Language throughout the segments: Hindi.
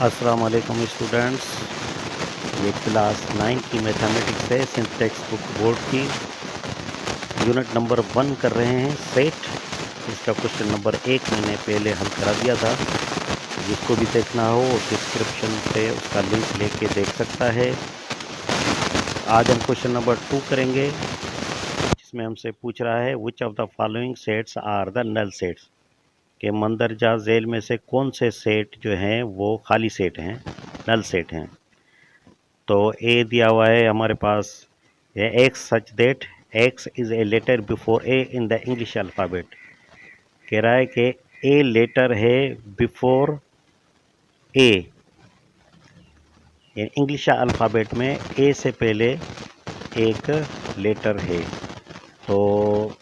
अस्सलाम वालेकुम स्टूडेंट्स, ये क्लास 9 की मैथमेटिक्स है, सिंथेटिक्स बुक बोर्ड की यूनिट नंबर 1 कर रहे हैं सेट। इसका क्वेश्चन नंबर 1 मैंने पहले हल करा दिया था। जिसको भी देखना हो डिस्क्रिप्शन से उसका लिंक लेके देख सकता है। आज हम क्वेश्चन नंबर 2 करेंगे, जिसमें हमसे पूछ रहा है which of the following sets are the null sets, के मंदरजा झेल में से कौन से सेट जो हैं वो खाली सेट हैं, नल सेट हैं। तो ए दिया हुआ है हमारे पास, X such that X is a letter before A in the English alphabet. कह रहा है कि ए लेटर है बिफोर ए, इंग्लिश अल्फ़ाबेट में ए से पहले एक लेटर है। तो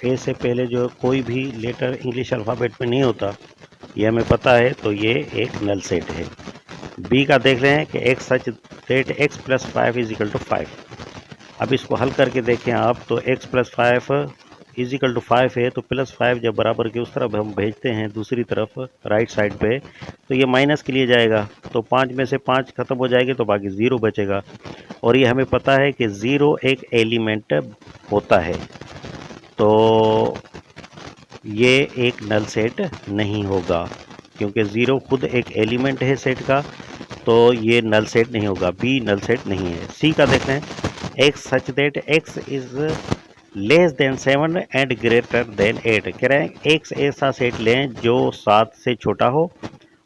ए से पहले जो कोई भी लेटर इंग्लिश अल्फ़ाबेट में नहीं होता, ये हमें पता है, तो ये एक नल सेट है। बी का देख रहे हैं कि x such that x plus 5 is equal to 5। अब इसको हल करके देखें आप, तो x plus 5 is equal to 5 है, तो प्लस 5 जब बराबर के उस तरफ हम भेजते हैं दूसरी तरफ राइट साइड पे, तो ये माइनस के लिए जाएगा। तो 5 में से 5 खत्म हो जाएगी तो बाकी 0 बचेगा। और ये हमें पता है कि 0 एक एलिमेंट होता है, तो ये एक नल सेट नहीं होगा, क्योंकि 0 खुद एक एलिमेंट है सेट का, तो ये नल सेट नहीं होगा। बी नल सेट नहीं है। सी का देख रहे हैं, x such that X is less than 7 and greater than 8। कह रहे हैं एक्स ऐसा सेट लें जो 7 से छोटा हो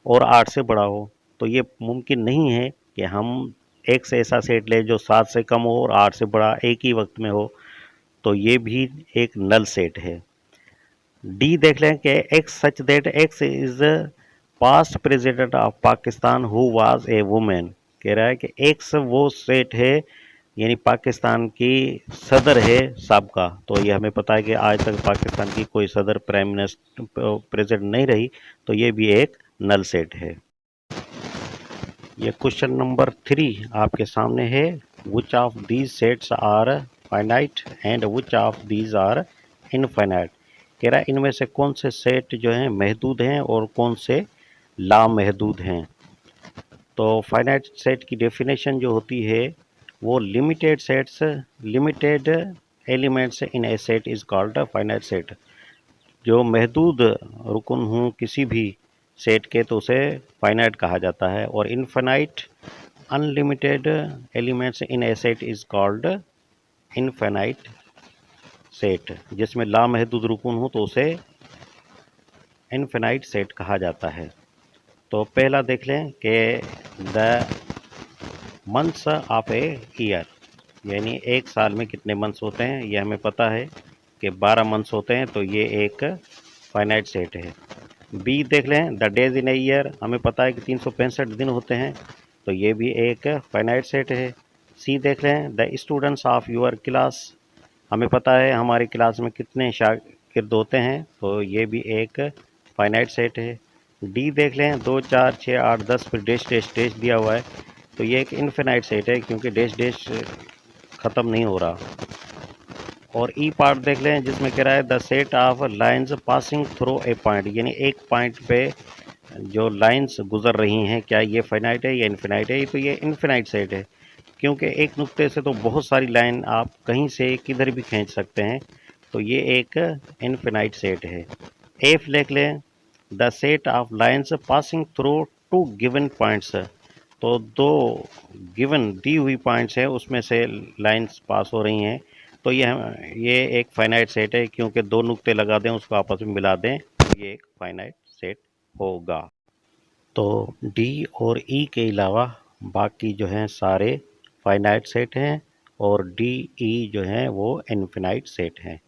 और 8 से बड़ा हो। तो ये मुमकिन नहीं है कि हम एक्स ऐसा सेट लें जो 7 से कम हो और 8 से बड़ा एक ही वक्त में हो, तो ये भी एक नल सेट है। डी देख लें कि x such that X is past president of Pakistan who was a women. कह रहा है कि एक्स वो सेट है, यानी पाकिस्तान की सदर है साबका। तो ये हमें पता है कि आज तक पाकिस्तान की कोई सदर प्राइम मिनिस्टर प्रेसिडेंट नहीं रही, तो ये भी एक नल सेट है। ये क्वेश्चन नंबर 3 आपके सामने है, which of these sets are finite and which of these are infinite. कह रहा है इनमें से कौन से सेट जो हैं महदूद हैं और कौन से लामहदूद हैं। तो फाइनाइट सेट की डेफिनेशन जो होती है वो limited sets, limited elements in A set is called finite set. जो महदूद रुकन हूँ किसी भी सेट के, तो उसे फाइनाइट कहा जाता है। और infinite unlimited elements in A set is called infinite set. जिसमें लामहदूद रुकन हो तो उसे इनफाइनाइट सेट कहा जाता है। तो पहला देख लें कि the months of a year, यानी एक साल में कितने मंथ्स होते हैं, ये हमें पता है कि 12 मंथ्स होते हैं, तो ये एक फाइनाइट सेट है। बी देख लें, the days in a year, हमें पता है कि 365 दिन होते हैं, तो ये भी एक फाइनाइट सेट है। सी देख लें, the students of your class, हमें पता है हमारी क्लास में कितने शागिर्द होते हैं, तो ये भी एक फाइनाइट सेट है। डी देख लें, 2 4 6 8 10 फिर डैश डैश डैश दिया हुआ है, तो ये एक इनफिनाइट सेट है, क्योंकि डैश डैश ख़त्म नहीं हो रहा। और ई पार्ट देख लें, जिसमें कह रहा है the set of lines passing through a point, यानी एक पॉइंट पे जो लाइंस गुजर रही हैं, क्या ये फाइनाइट है या इनफिनाइट है। तो ये इनफिनाइट सेट है, क्योंकि एक नुक्ते से तो बहुत सारी लाइन आप कहीं से किधर भी खींच सकते हैं, तो ये एक इनफिनाइट सेट है। एफ देख लें, the set of lines passing through 2 given points, तो 2 गिवन दी हुई पॉइंट्स है उसमें से लाइंस पास हो रही हैं, तो ये एक फाइनाइट सेट है, क्योंकि 2 नुक्ते लगा दें उसको आपस में मिला दें, तो ये एक फाइनाइट सेट होगा। तो डी और ई के अलावा बाकी जो हैं सारे फाइनाइट सेट हैं, और डी ई जो हैं वो इनफिनाइट सेट हैं।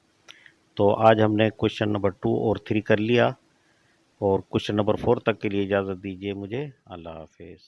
तो आज हमने क्वेश्चन नंबर 2 और 3 कर लिया, और क्वेश्चन नंबर 4 तक के लिए इजाज़त दीजिए मुझे। अल्लाह हाफिज़।